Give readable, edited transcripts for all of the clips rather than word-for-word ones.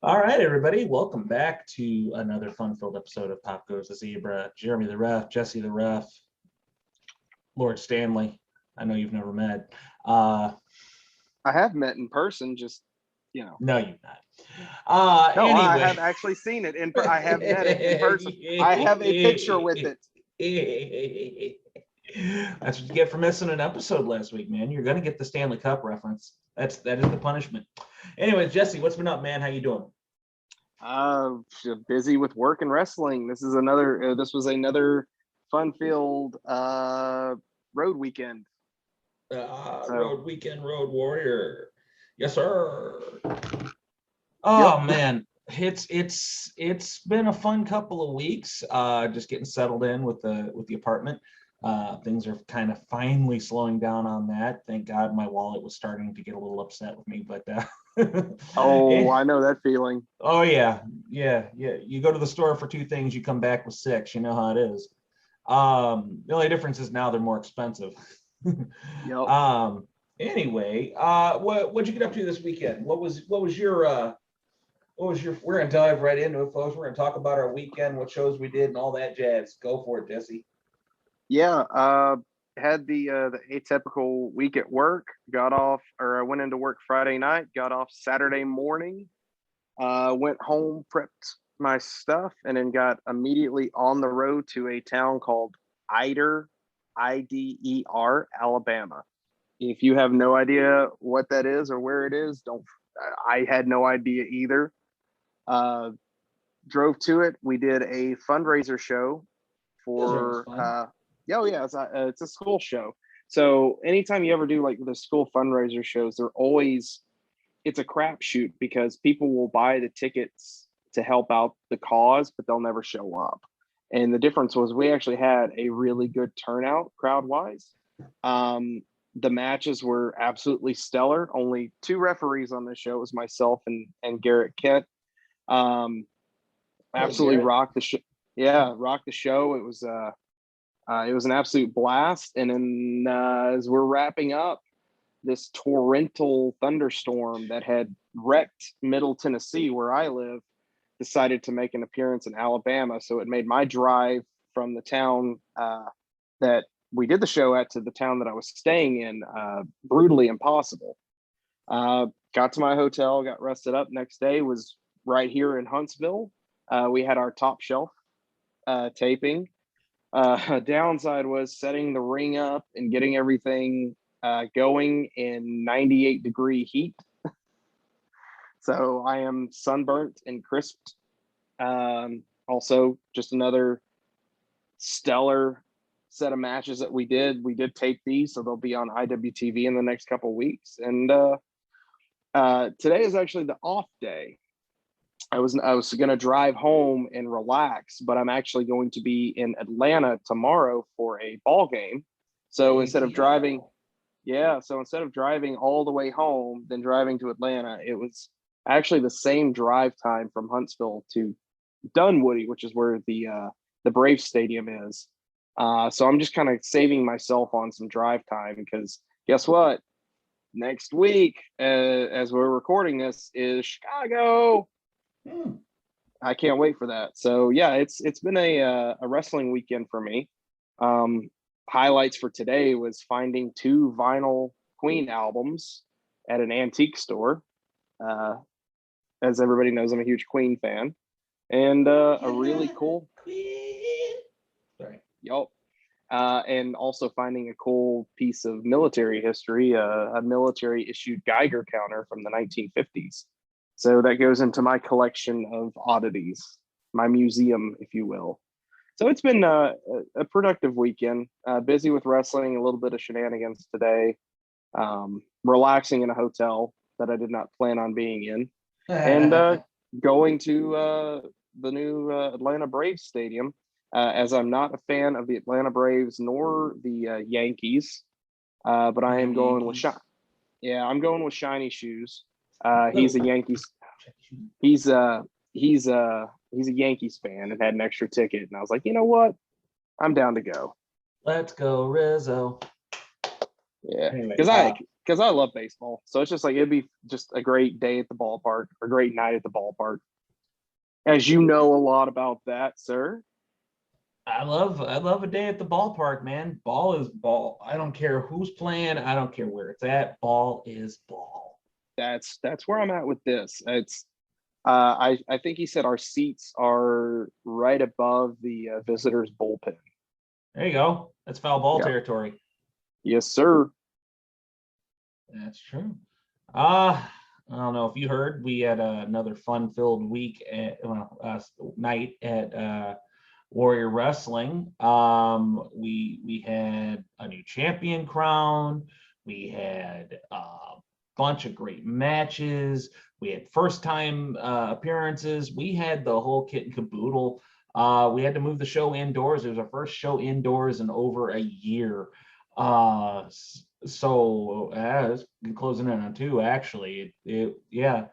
All right, everybody, welcome back to another fun-filled episode of Pop Goes the Zebra. Jeremy the Ref, Jesse the Ref, Lord Stanley. I know you've never met. I have met in person, No, you've not. No, I Anyway. have actually seen it. I have met it in person. I have a picture with it. That's what you get for missing an episode last week, man. You're going to get the Stanley Cup reference. That is the punishment. Anyway, Jesse, what's been up, man? How you doing? Busy with work and wrestling. This was another fun-filled road weekend. Road weekend, road warrior. Yes, sir. Oh yep. Man, it's been a fun couple of weeks. Just getting settled in with the apartment. Things are kind of finally slowing down on that. Thank God my wallet was starting to get a little upset with me, but I know that feeling. Oh yeah. You go to the store for two things, you come back with six. You know how it is. The only difference is now they're more expensive. Yep. Anyway, what'd you get up to this weekend? What was your we're gonna dive right into it, folks. We're gonna talk about our weekend, what shows we did, and all that jazz. Go for it, Jesse. Yeah, had the atypical week at work. I went into work Friday night, got off Saturday morning, went home, prepped my stuff, and then got immediately on the road to a town called Ider, Ider, Alabama. If you have no idea what that is or where it is, I had no idea either. Drove to it. We did a fundraiser show for it's a school show. So anytime you ever do like the school fundraiser shows, it's a crapshoot because people will buy the tickets to help out the cause, but they'll never show up. And the difference was we actually had a really good turnout crowd wise. The matches were absolutely stellar. Only two referees on the show. It was myself and Garrett Kent. Absolutely rocked the show. Yeah, rocked the show. It was an absolute blast. And then as we're wrapping up, this torrential thunderstorm that had wrecked Middle Tennessee, where I live, decided to make an appearance in Alabama. So it made my drive from the town that we did the show at to the town that I was staying in brutally impossible. Got to my hotel, got rested up. Next day was right here in Huntsville. We had our Top Shelf taping. Downside was setting the ring up and getting everything going in 98-degree heat. So I am sunburnt and crisped. Also, just another stellar set of matches that we did. We did tape these, so they'll be on IWTV in the next couple of weeks. And today is actually the off day. I was going to drive home and relax, but I'm actually going to be in Atlanta tomorrow for a ball game. So instead of driving all the way home, then driving to Atlanta, it was actually the same drive time from Huntsville to Dunwoody, which is where the Braves Stadium is. So I'm just kind of saving myself on some drive time because guess what? Next week, as we're recording this, is Chicago. I can't wait for that. So yeah, it's been a wrestling weekend for me. Highlights for today was finding two vinyl Queen albums at an antique store. As everybody knows, I'm a huge Queen fan, and a really cool. Sorry. Yup. And also finding a cool piece of military history, a military issued Geiger counter from the 1950s. So that goes into my collection of oddities, my museum, if you will. So it's been a productive weekend, busy with wrestling, a little bit of shenanigans today, relaxing in a hotel that I did not plan on being in, and going to the new Atlanta Braves Stadium, as I'm not a fan of the Atlanta Braves nor the Yankees, but I am going with I'm going with Shiny Shoes. He's a Yankees. He's a Yankees fan and had an extra ticket, and I was like, you know what, I'm down to go. Let's go, Rizzo. Yeah, because because I love baseball. So it's just like it'd be just a great day at the ballpark, or a great night at the ballpark. As you know a lot about that, sir. I love a day at the ballpark, man. Ball is ball. I don't care who's playing. I don't care where it's at. Ball is ball. That's where I'm at with this. It's I think he said our seats are right above the visitors bullpen. There you go. That's foul ball Yep. territory. Yes, sir. That's true. I don't know if you heard, we had another fun-filled week night at Warrior Wrestling. We had a new champion crowned. We had a bunch of great matches. We had first-time appearances. We had the whole kit and caboodle. We had to move the show indoors. It was our first show indoors in over a year. So it's closing in on 2, actually. Yeah.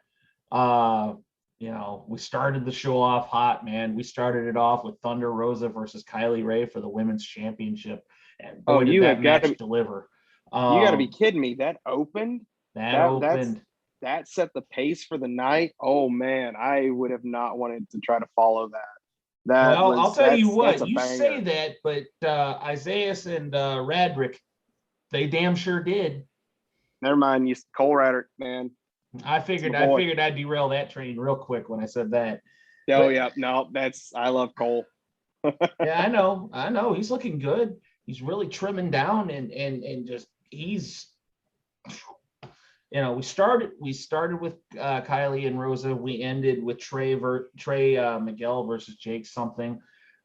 We started the show off hot, man. We started it off with Thunder Rosa versus Kylie Ray for the women's championship, and boy, did that match deliver. You got to be kidding me! That opened. That set the pace for the night. Oh man, I would have not wanted to try to follow that. I'll tell you what. You say that, but Isaiah and Radrick, they damn sure did. Never mind, Cole Radrick, man. I figured I'd derail that train real quick when I said that. Oh yeah, no, I love Cole. Yeah, I know. He's looking good. He's really trimming down and just he's. We started with Kylie and Rosa. We ended with Trey Miguel versus Jake something,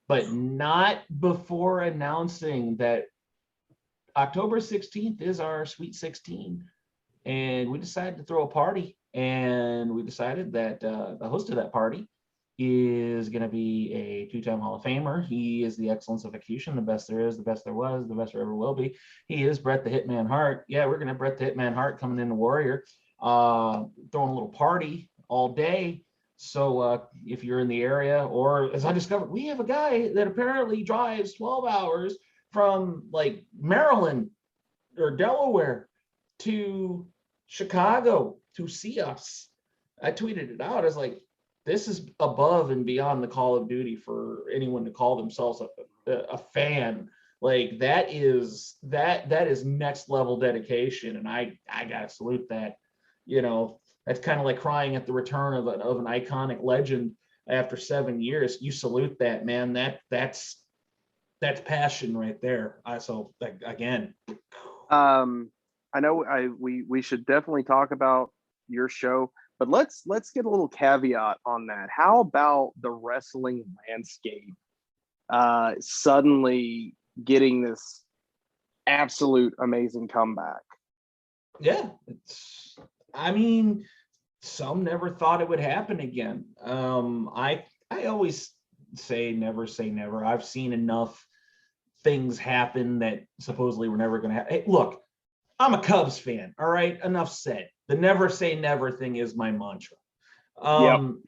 but not before announcing that October 16th is our Sweet 16, and we decided to throw a party. And we decided that the host of that party is going to be a 2-time Hall of Famer. He is the excellence of execution, the best there is, the best there was, the best there ever will be. He is Bret the Hitman Hart. Yeah, we're going to have Bret the Hitman Hart coming into Warrior, throwing a little party all day. So if you're in the area, or as I discovered, we have a guy that apparently drives 12 hours from like Maryland or Delaware to Chicago to see us. I tweeted it out. I was like, this is above and beyond the Call of Duty for anyone to call themselves a fan. Like that is next level dedication, and I gotta salute that. That's kind of like crying at the return of an iconic legend after 7 years. You salute that, man. That's passion right there. Again. I know we should definitely talk about your show, but let's get a little caveat on that. How about the wrestling landscape suddenly getting this absolute amazing comeback? Yeah, some never thought it would happen again. I always say never. I've seen enough things happen that supposedly were never going to happen. Hey, look, I'm a Cubs fan. All right, enough said. The never say never thing is my mantra.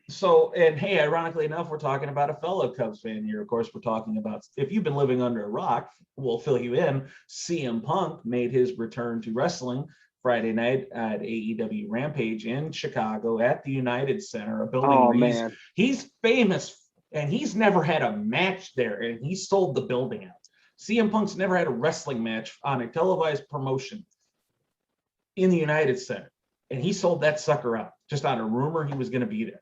So, and hey, ironically enough, we're talking about a fellow Cubs fan here. Of course, we're talking about, if you've been living under a rock, we'll fill you in. CM Punk made his return to wrestling Friday night at AEW Rampage in Chicago at the United Center, a building he's famous, and he's never had a match there, and he sold the building out. CM Punk's never had a wrestling match on a televised promotion in the United Center, and he sold that sucker out just on a rumor he was going to be there.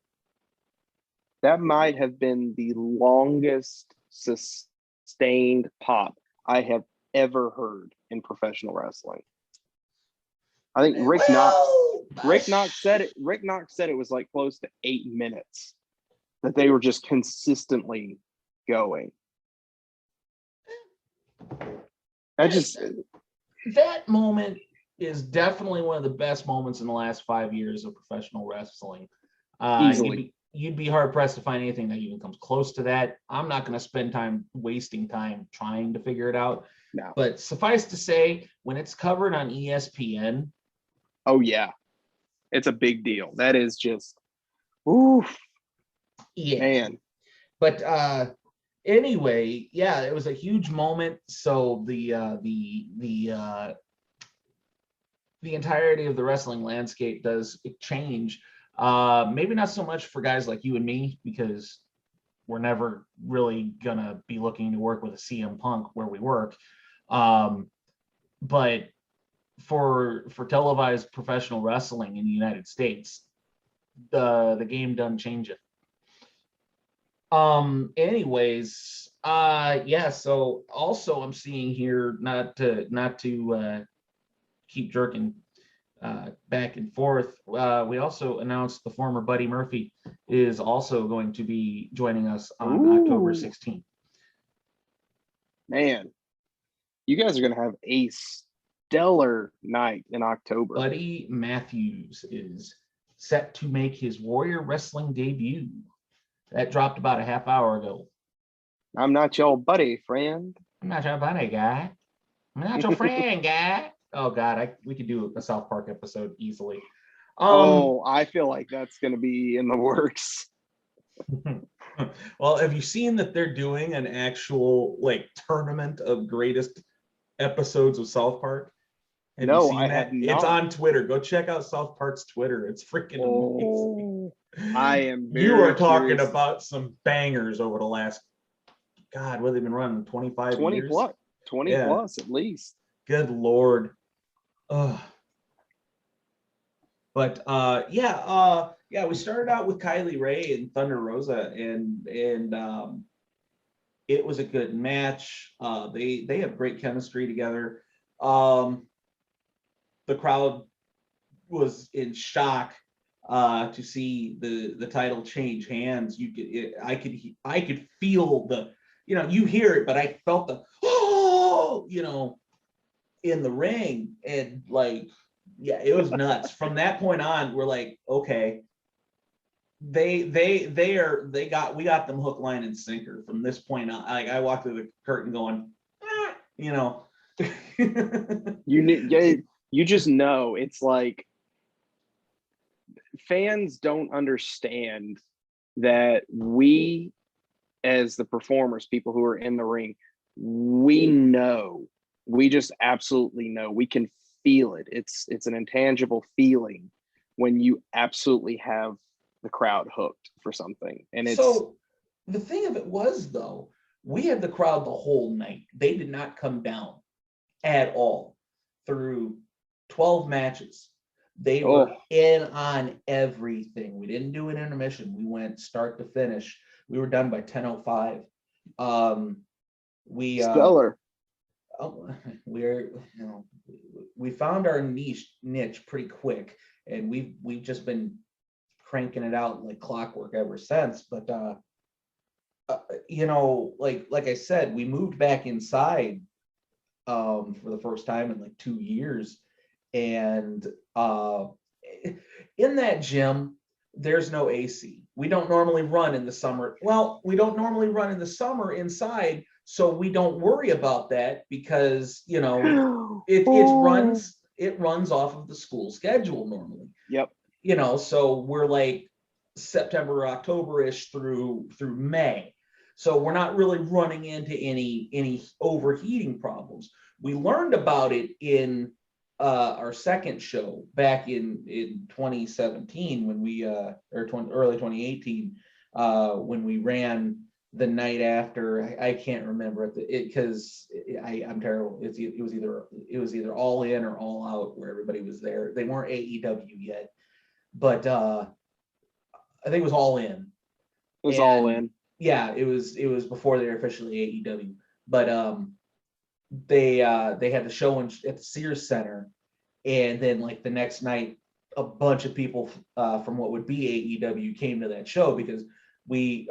That might have been the longest sustained pop I have ever heard in professional wrestling. I think Rick Knox said it. Rick Knox said it was like close to 8 minutes that they were just consistently going. That moment is definitely one of the best moments in the last 5 years of professional wrestling. Easily. You'd be hard pressed to find anything that even comes close to that. I'm not going to spend wasting time trying to figure it out. No. But suffice to say, when it's covered on ESPN. Oh yeah. It's a big deal. That is just, oof. Yeah. Man. But anyway, yeah, it was a huge moment. So the the entirety of the wrestling landscape does change. Maybe not so much for guys like you and me, because we're never really gonna be looking to work with a CM Punk where we work. But for televised professional wrestling in the United States, the game done change it. Anyways, yeah, so also I'm seeing here, not to keep jerking back and forth, we also announced the former Buddy Murphy is also going to be joining us on October 16th. Man, you guys are going to have a stellar night in October. Buddy Matthews is set to make his Warrior Wrestling debut. That dropped about a half hour ago. I'm not your buddy, friend. I'm not your buddy, guy. I'm not your friend, guy. Oh God, we could do a South Park episode easily. I feel like that's going to be in the works. Well, have you seen that they're doing an actual like tournament of greatest episodes of South Park? Have you seen that? It's on Twitter. Go check out South Park's Twitter. It's freaking amazing. I am very You are talking curious. about some bangers over the last, God, what have they been running? 25 20 years? plus, 20 Yeah. plus at least. Good Lord. But yeah, we started out with Kylie Ray and Thunder Rosa, and it was a good match. They have great chemistry together. The crowd was in shock to see the title change hands. I could feel the, you hear it, but I felt the in the ring, and like, yeah, it was nuts. From that point on, we're like, okay, we got them hook, line, and sinker from this point on. Like, I walked through the curtain going, you just know, it's like fans don't understand that we, as the performers, people who are in the ring, we just absolutely know, we can feel it. It's an intangible feeling when you absolutely have the crowd hooked for something. And so the thing of it was, though, we had the crowd the whole night. They did not come down at all through 12 matches. They were in on everything. We didn't do an intermission. We went start to finish. We were done by 10:05. Stellar. We found our niche pretty quick, and we've just been cranking it out like clockwork ever since. But like I said, we moved back inside for the first time in like 2 years, and in that gym there's no AC. We don't normally run in the summer. Well, we don't normally run in the summer inside, so we don't worry about that, because it runs off of the school schedule normally. Yep. So we're like September, October-ish through May. So we're not really running into any overheating problems. We learned about it in our second show back in 2017 when we early 2018 when we ran the night after. I can't remember because I'm terrible. It was either All In or All Out, where everybody was there. They weren't AEW yet, but I think it was All In. It was All In. Yeah, it was before they were officially AEW. But they had the show at the Sears Center, and then like the next night, a bunch of people from what would be AEW came to that show, because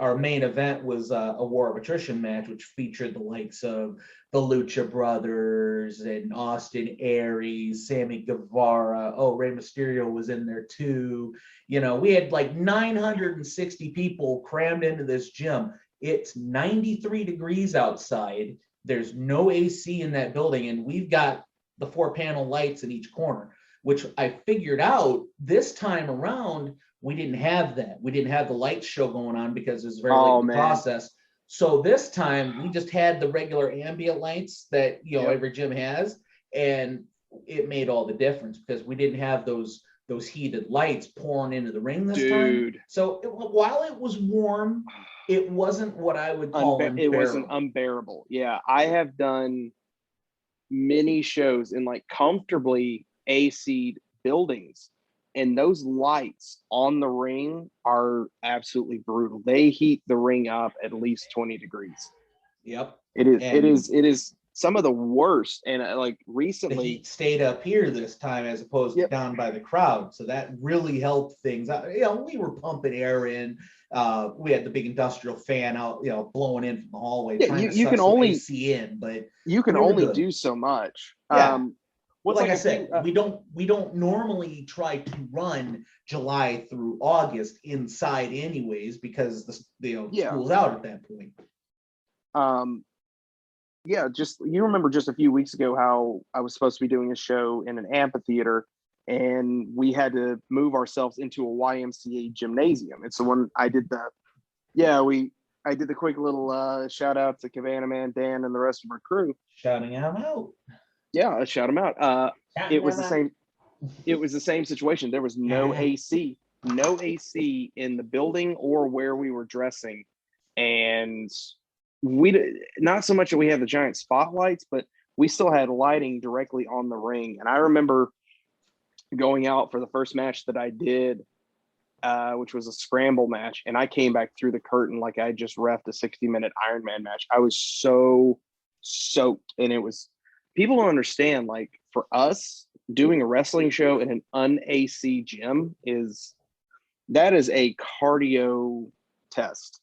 our main event was a War of Attrition match, which featured the likes of the Lucha Brothers and Austin Aries, Sammy Guevara. Oh, Rey Mysterio was in there too. We had like 960 people crammed into this gym. It's 93 degrees outside. There's no AC in that building, and we've got the 4-panel lights in each corner, which I figured out this time around. We didn't have that. We didn't have the light show going on because it was very late in the process. So this time we just had the regular ambient lights that every gym has, and it made all the difference because we didn't have those heated lights pouring into the ring this Dude. time. So while it was warm, it wasn't what I would call It wasn't unbearable. unbearable. Yeah, I have done many shows in like comfortably AC buildings, and those lights on the ring are absolutely brutal. They heat the ring up at least 20 degrees. Yep. It is some of the worst. And like The recently, heat stayed up here this time as opposed to Yep. down by the crowd. So that really helped things. We were pumping air in. We had the big industrial fan out, blowing in from the hallway, Yeah, trying to you suck can some only- AC in, but you can we were only good. do so much. Yeah. What's like I a said, few- we don't normally try to run July through August inside anyways because the Yeah. school's out at that point. Yeah, just you remember just a few weeks ago how I was supposed to be doing a show in an amphitheater, and we had to move ourselves into a YMCA gymnasium. It's the one I did I did the quick little shout out to Cabana Man Dan and the rest of our crew. Shouting them out. Yeah, I shout them out. Shouting It was them the out. same. It was the same situation. There was no AC in the building or where we were dressing, and not so much that we had the giant spotlights, but we still had lighting directly on the ring. And I remember going out for the first match that I did, which was a scramble match, and I came back through the curtain like I just refed a 60-minute Ironman match. I was so soaked, and it was, people don't understand, like for us doing a wrestling show in an un-AC gym is a cardio test.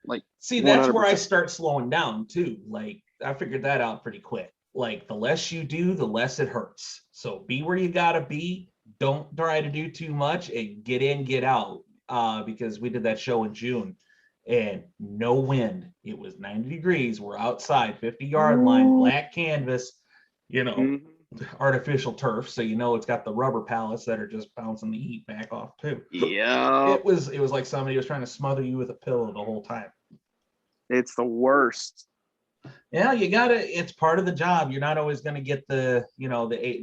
Like, see, that's where I 100%. start slowing down too. Like I figured that out pretty quick. Like the less you do, the less it hurts. So be where you gotta be. Don't try to do too much and get in, get out. Because we did that show in June and no wind. It was 90 degrees. We're outside, 50-yard line, black canvas, Mhm. artificial turf. So it's got the rubber pallets that are just bouncing the heat back off too. Yeah, It was like somebody was trying to smother you with a pillow the whole time. it's the worst. Yeah, it's part of the job. You're not always going to get the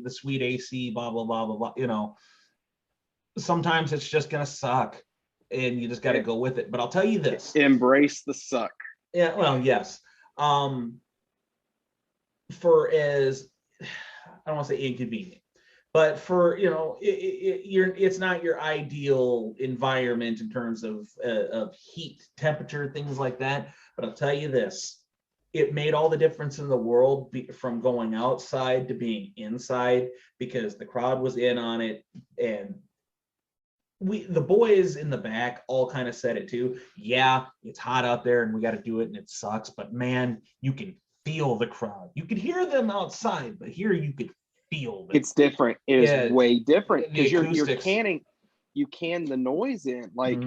sweet AC, blah, blah, blah, blah, blah. Sometimes it's just going to suck and you just got to go with it. But I'll tell you this. Embrace the suck. Yeah, well, yes. For as, I don't want to say inconvenient, but for, it's not your ideal environment in terms of heat, temperature, things like that. But I'll tell you this. It made all the difference in the world from going outside to being inside because the crowd was in on it. And the boys in the back all kind of said it too. Yeah, it's hot out there and we got to do it and it sucks. But man, you can feel the crowd. You could hear them outside, but here you could feel them. It's different. It is way different because you can the noise in. Like,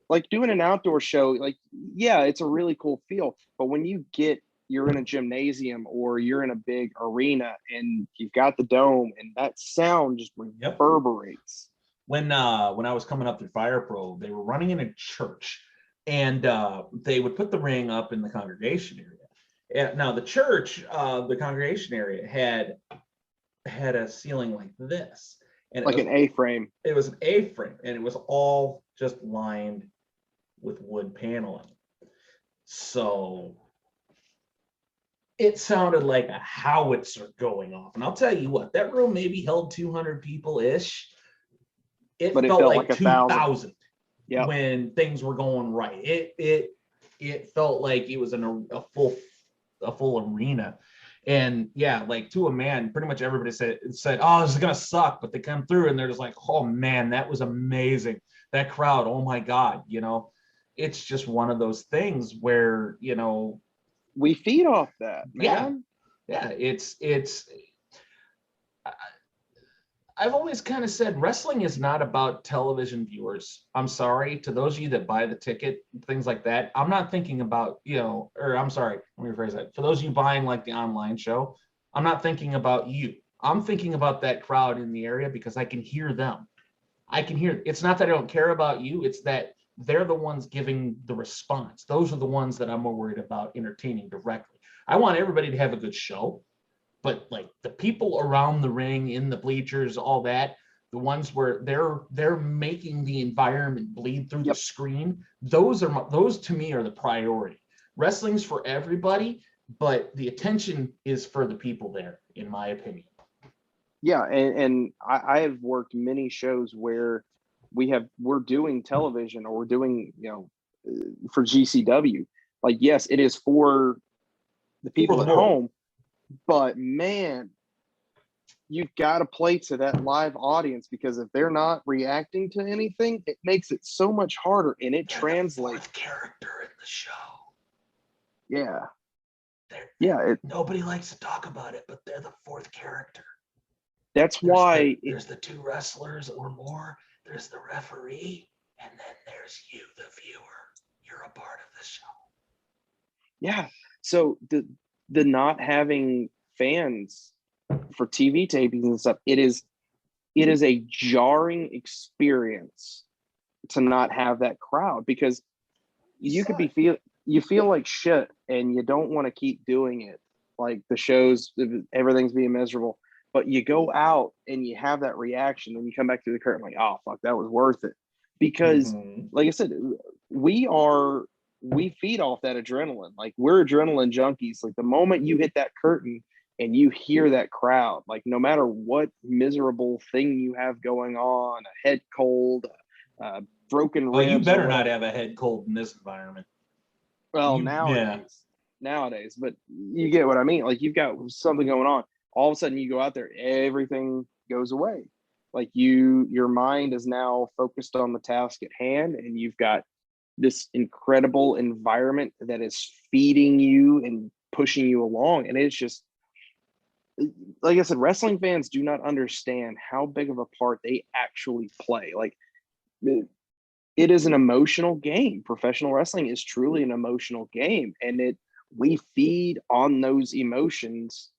like doing an outdoor show, like, yeah, it's a really cool feel. But when you're in a gymnasium or you're in a big arena and you've got the dome and that sound just reverberates. When I was coming up through Fire Pro, they were running in a church and they would put the ring up in the congregation area. And now the church, the congregation area had a ceiling like this. And like an A-frame. It was an A-frame and it was all just lined with wood paneling. So it sounded like a howitzer going off. And I'll tell you what, that room maybe held 200 people-ish. It felt like 2,000 when things were going right. It felt like it was in a full arena. And yeah, like to a man, pretty much everybody said, oh, this is going to suck. But they come through and they're just like, oh man, that was amazing. That crowd, oh my God, it's just one of those things where, we feed off that, man. Yeah. It's I've always kind of said wrestling is not about television viewers. I'm sorry to those of you that buy the ticket, things like that. I'm not thinking about, or I'm sorry, let me rephrase that. For those of you buying like the online show, I'm not thinking about you. I'm thinking about that crowd in the area because I can hear them. It's not that I don't care about you. It's that they're the ones giving the response. Those are the ones that I'm more worried about entertaining directly. I want everybody to have a good show. but like the people around the ring, in the bleachers, all that, the ones where they're making the environment bleed through the screen, those to me are the priority. Wrestling's for everybody, but the attention is for the people there, in my opinion. Yeah, and I have worked many shows where we're doing television, or we're doing, for GCW. Like, yes, it is for the people at home, but man, you've got to play to that live audience, because if they're not reacting to anything, it makes it so much harder, and it translates. The character in the show. Yeah. Nobody likes to talk about it, but they're the fourth character. That's why there's the two wrestlers or more. There's the referee, and then there's you, the viewer. You're a part of the show. Yeah. So the not having fans for TV tapings and stuff, it is a jarring experience to not have that crowd, because you feel like shit and you don't want to keep doing it. Like the shows, everything's being miserable, but you go out and you have that reaction, and you come back through the curtain like, oh fuck, that was worth it. Because like I said, we feed off that adrenaline. Like, we're adrenaline junkies. Like, the moment you hit that curtain and you hear that crowd, like, no matter what miserable thing you have going on, a head cold, broken ribs. Well, you better not have a head cold in this environment. Well, nowadays, but you get what I mean. Like, you've got something going on. All of a sudden you go out there, everything goes away. Like, your mind is now focused on the task at hand, and you've got this incredible environment that is feeding you and pushing you along. And it's just, like I said, wrestling fans do not understand how big of a part they actually play. Like, it is an emotional game. Professional wrestling is truly an emotional game, and we feed on those emotions.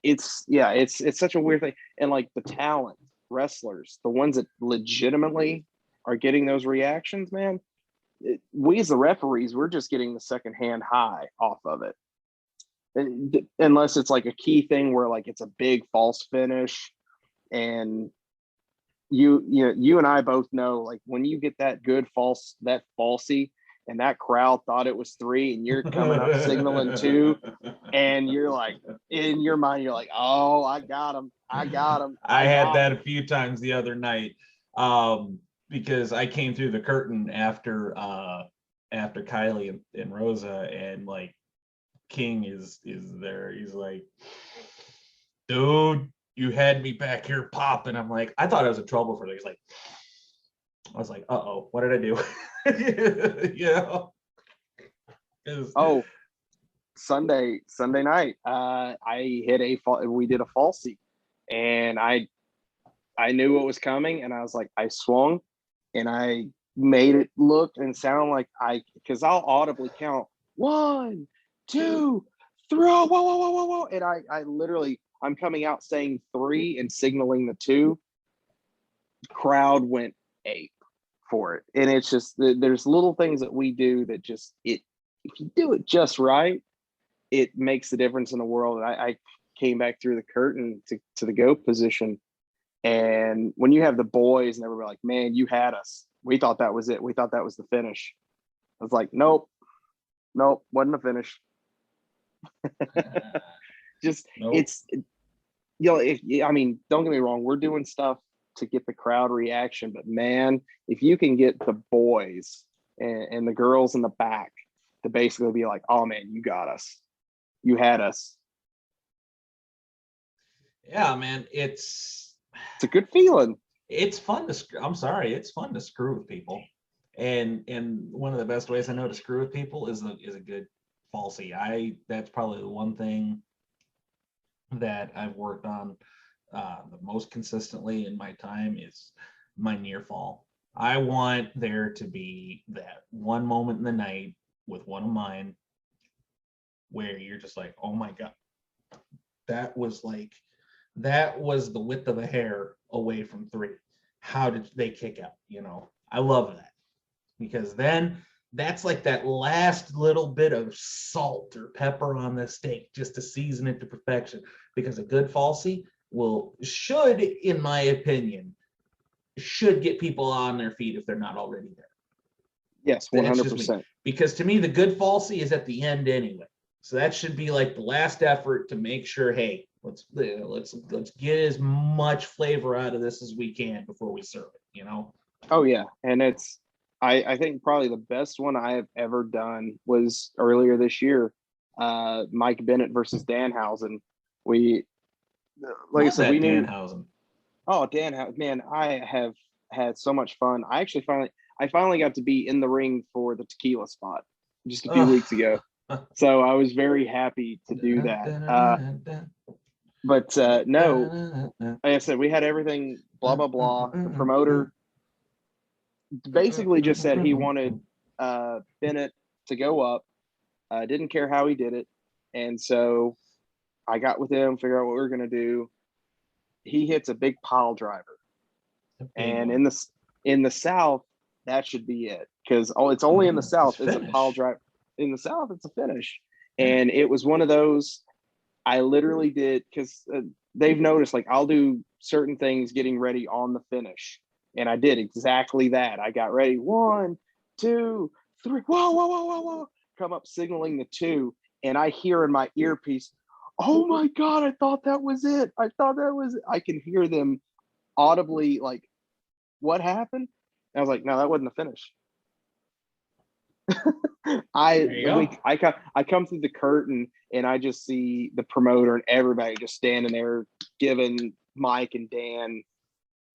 It's such a weird thing. And like, the talent wrestlers, the ones that legitimately are getting those reactions, man, we as the referees, we're just getting the secondhand high off of it. Unless it's like a key thing where like it's a big false finish, and you and I both know, like, when you get that good falsy, and that crowd thought it was 3, and you're coming up signaling 2, and you're like, in your mind, you're like, oh, I got him. I had that a few times the other night, because I came through the curtain after Kylie and Rosa, and like, King is there. He's like, dude, you had me back here popping. I'm like, I thought I was in trouble for that. He's like, I was like, uh-oh, what did I do? Oh, Sunday night, we did a falsie, and I knew what was coming, and I was like, I swung, and I made it look and sound like because I'll audibly count 1, 2, 3, whoa, and I literally, I'm coming out saying 3 and signaling the 2. Crowd went ape for it. And it's just, there's little things that we do that just, if you do it just right, it makes the difference in the world. And I came back through the curtain to the goat position, and when you have the boys and everybody like, man, you had us. We thought that was it. We thought that was the finish. I was like, nope, wasn't a finish. Just nope. It's, I mean, don't get me wrong, we're doing stuff to get the crowd reaction, but man, if you can get the boys and the girls in the back to basically be like, oh man, you got us, you had us. Yeah, man, it's a good feeling. It's fun to it's fun to screw with people, and one of the best ways I know to screw with people is a good falsie. That's probably the one thing that I've worked on the most consistently in my time is my near fall. I want there to be that one moment in the night with one of mine where you're just like, oh my God, that was the width of a hair away from 3. How did they kick out? I love that, because then that's like that last little bit of salt or pepper on the steak just to season it to perfection. Because a good falsie should, in my opinion, should get people on their feet if they're not already there. Yes, 100%. Because to me, the good falsie is at the end anyway. So that should be like the last effort to make sure, hey, let's get as much flavor out of this as we can before we serve it, you know? Oh yeah. And I think probably the best one I have ever done was earlier this year. Mike Bennett versus Danhausen. We like I said, we knew Danhausen. Oh, Danhausen, man, I have had so much fun. I finally got to be in the ring for the tequila spot just a few weeks ago. So I was very happy to do that. But no, like I said, we had everything, blah, blah, blah. The promoter basically just said he wanted Bennett to go up. Didn't care how he did it. And so I got with him, figure out what we were going to do. He hits a big pile driver. And in the South, that should be it. Because it's only in the South is a pile driver. In the South, it's a finish. And it was one of those I literally did, because they've noticed, like, I'll do certain things getting ready on the finish. And I did exactly that. I got ready. 1, 2, 3. Whoa, whoa, whoa, whoa, whoa. Come up signaling the 2. And I hear in my earpiece, oh my God, I thought that was it. I can hear them audibly like, what happened? And I was like, no, that wasn't the finish. I come through the curtain and I just see the promoter and everybody just standing there giving Mike and Dan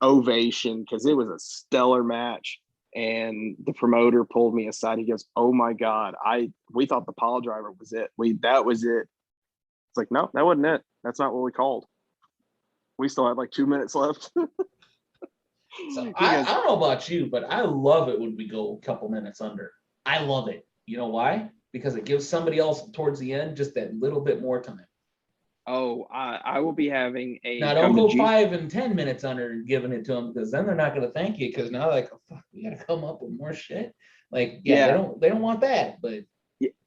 ovation because it was a stellar match. And the promoter pulled me aside. He goes, oh my God, we thought the pile driver was it. That was it. It's like, no, that wasn't it. That's not what we called. We still had like 2 minutes left. So I don't know about you, but I love it when we go a couple minutes under. I love it. You know why? Because it gives somebody else towards the end just that little bit more time. Oh, I will be having a. Now don't go 5 and 10 minutes under and giving it to them, because then they're not going to thank you, because now they're like, oh, fuck, we got to come up with more shit. Like, yeah, they don't want that, but.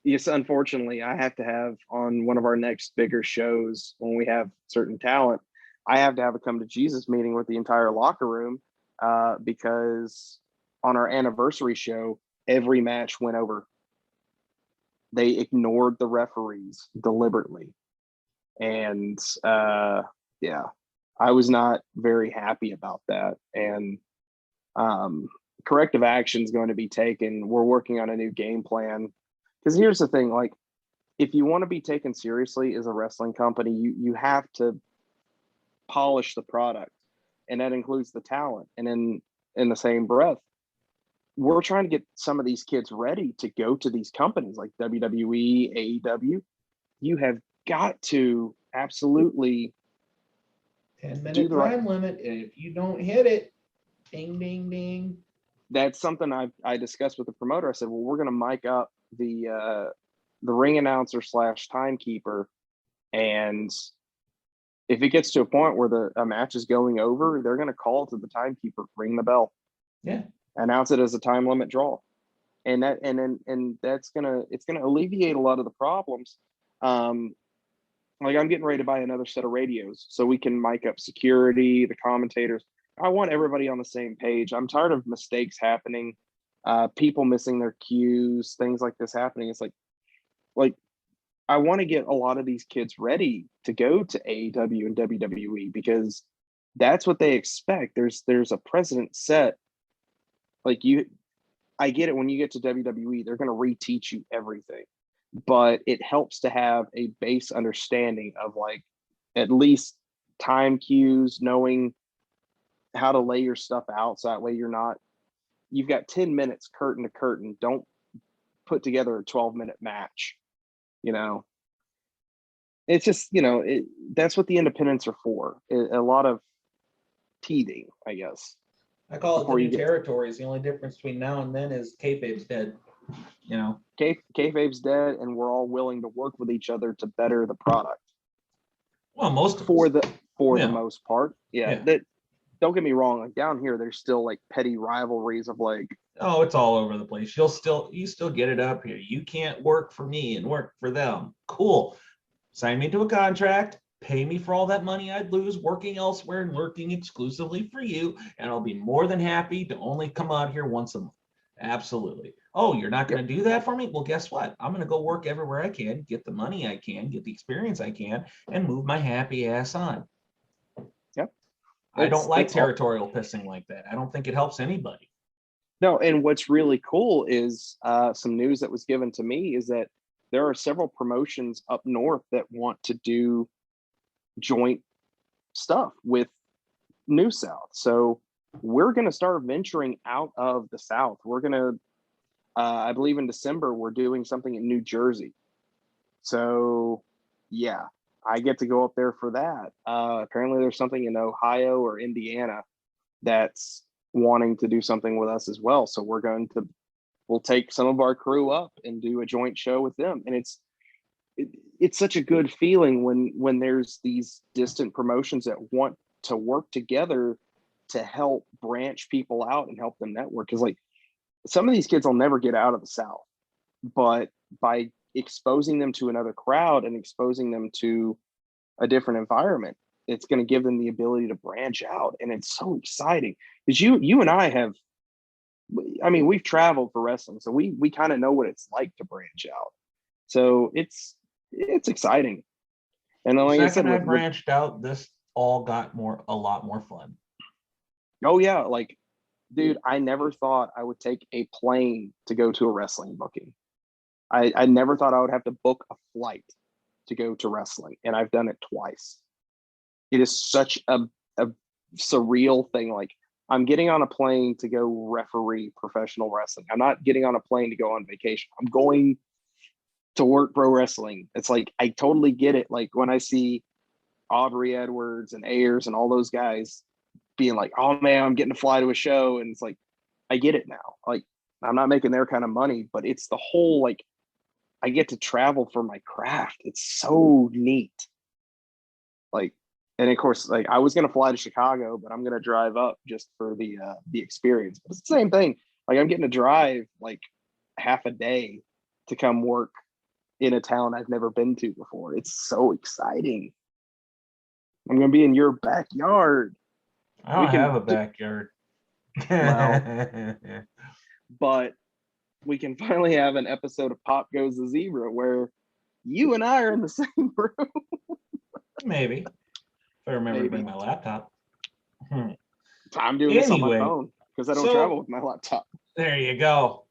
Yes, unfortunately, I have to have on one of our next bigger shows when we have certain talent, I have to have a come to Jesus meeting with the entire locker room because on our anniversary show, every match went over. They ignored the referees deliberately. And I was not very happy about that. And corrective action is going to be taken. We're working on a new game plan. Because here's the thing, like, if you want to be taken seriously as a wrestling company, you have to polish the product, and that includes the talent. And in the same breath, we're trying to get some of these kids ready to go to these companies like WWE, AEW. You have got to absolutely 10-minute time limit, and if you don't hit it, ding, ding, ding. That's something I discussed with the promoter. I said, well, we're going to mic up the ring announcer / timekeeper, and if it gets to a point where a match is going over, they're going to call to the timekeeper, ring the bell, announce it as a time limit draw, and that's gonna alleviate a lot of the problems. Like, I'm getting ready to buy another set of radios so we can mic up security, the commentators. I want everybody on the same page. I'm tired of mistakes happening, people missing their cues, things like this happening. It's like I want to get a lot of these kids ready to go to AEW and WWE because that's what they expect. There's a precedent set. Like, I get it, when you get to WWE, they're going to reteach you everything, but it helps to have a base understanding of, like, at least time cues, knowing how to lay your stuff out so that way you've got 10 minutes curtain to curtain. Don't put together a 12-minute match. It's just, that's what the independents are for. A lot of teething, I guess. I call it the new territories. The only difference between now and then is kayfabe's dead. Kayfabe's dead, and we're all willing to work with each other to better the product. Well, most for the most part, yeah. don't get me wrong, like down here, there's still like petty rivalries of like, Oh, it's all over the place. You still get it up here. You can't work for me and work for them. Cool. Sign me to a contract, pay me for all that money I'd lose working elsewhere and working exclusively for you, and I'll be more than happy to only come out here once a month. Absolutely. Oh, you're not going to do that for me? Well, guess what? I'm going to go work everywhere I can, get the money I can, get the experience I can, and move my happy ass on. Yep. I don't like territorial pissing like that. I don't think it helps anybody. No, and what's really cool is some news that was given to me is that there are several promotions up north that want to do joint stuff with New South. So we're going to start venturing out of the South. We're going to, I believe in December, we're doing something in New Jersey. So yeah, I get to go up there for that. Apparently there's something in Ohio or Indiana that's wanting to do something with us as well. So we'll take some of our crew up and do a joint show with them. And it's such a good feeling when there's these distant promotions that want to work together to help branch people out and help them network. Because like some of these kids will never get out of the South, but by exposing them to another crowd and exposing them to a different environment, it's going to give them the ability to branch out. And it's so exciting because you and I have, I mean, we've traveled for wrestling, so we kind of know what it's like to branch out. So it's exciting. And then, like the I said, second I branched out, this all got a lot more fun. Oh yeah, like dude, I never thought I would take a plane to go to a wrestling booking. I never thought I would have to book a flight to go to wrestling, and I've done it twice. It is such a surreal thing. Like I'm getting on a plane to go referee professional wrestling. I'm not getting on a plane to go on vacation. I'm going to work pro wrestling. It's like I totally get it. Like when I see Aubrey Edwards and Ayers and all those guys being like, oh man, I'm getting to fly to a show. And it's like, I get it now. Like I'm not making their kind of money, but it's the whole, like, I get to travel for my craft. It's so neat. Like, and of course, like I was going to fly to Chicago, but I'm going to drive up just for the experience. But it's the same thing. Like I'm getting to drive like half a day to come work in a town I've never been to before. It's so exciting. I'm going to be in your backyard. I don't have a backyard. Well, but we can finally have an episode of Pop Goes the Zebra where you and I are in the same room. Maybe. If I remember to bring my laptop. I'm doing this on my phone because I don't travel with my laptop. There you go.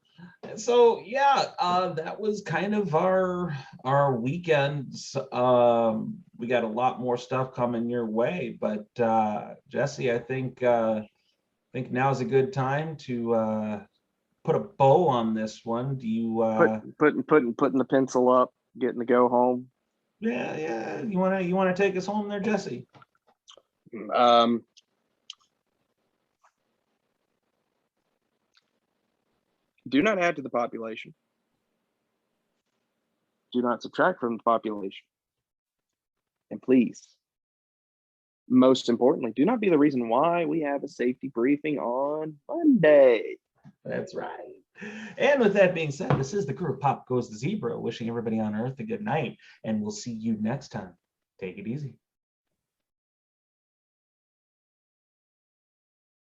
So yeah, that was kind of our weekends. We got a lot more stuff coming your way, but Jesse, I think now's a good time to put a bow on this one. Do you putting the pencil up, getting to go home? Yeah. You wanna take us home there, Jesse? Do not add to the population. Do not subtract from the population. And please, most importantly, do not be the reason why we have a safety briefing on Monday. That's right. And with that being said, this is the crew of Pop Goes the Zebra, wishing everybody on Earth a good night, and we'll see you next time. Take it easy.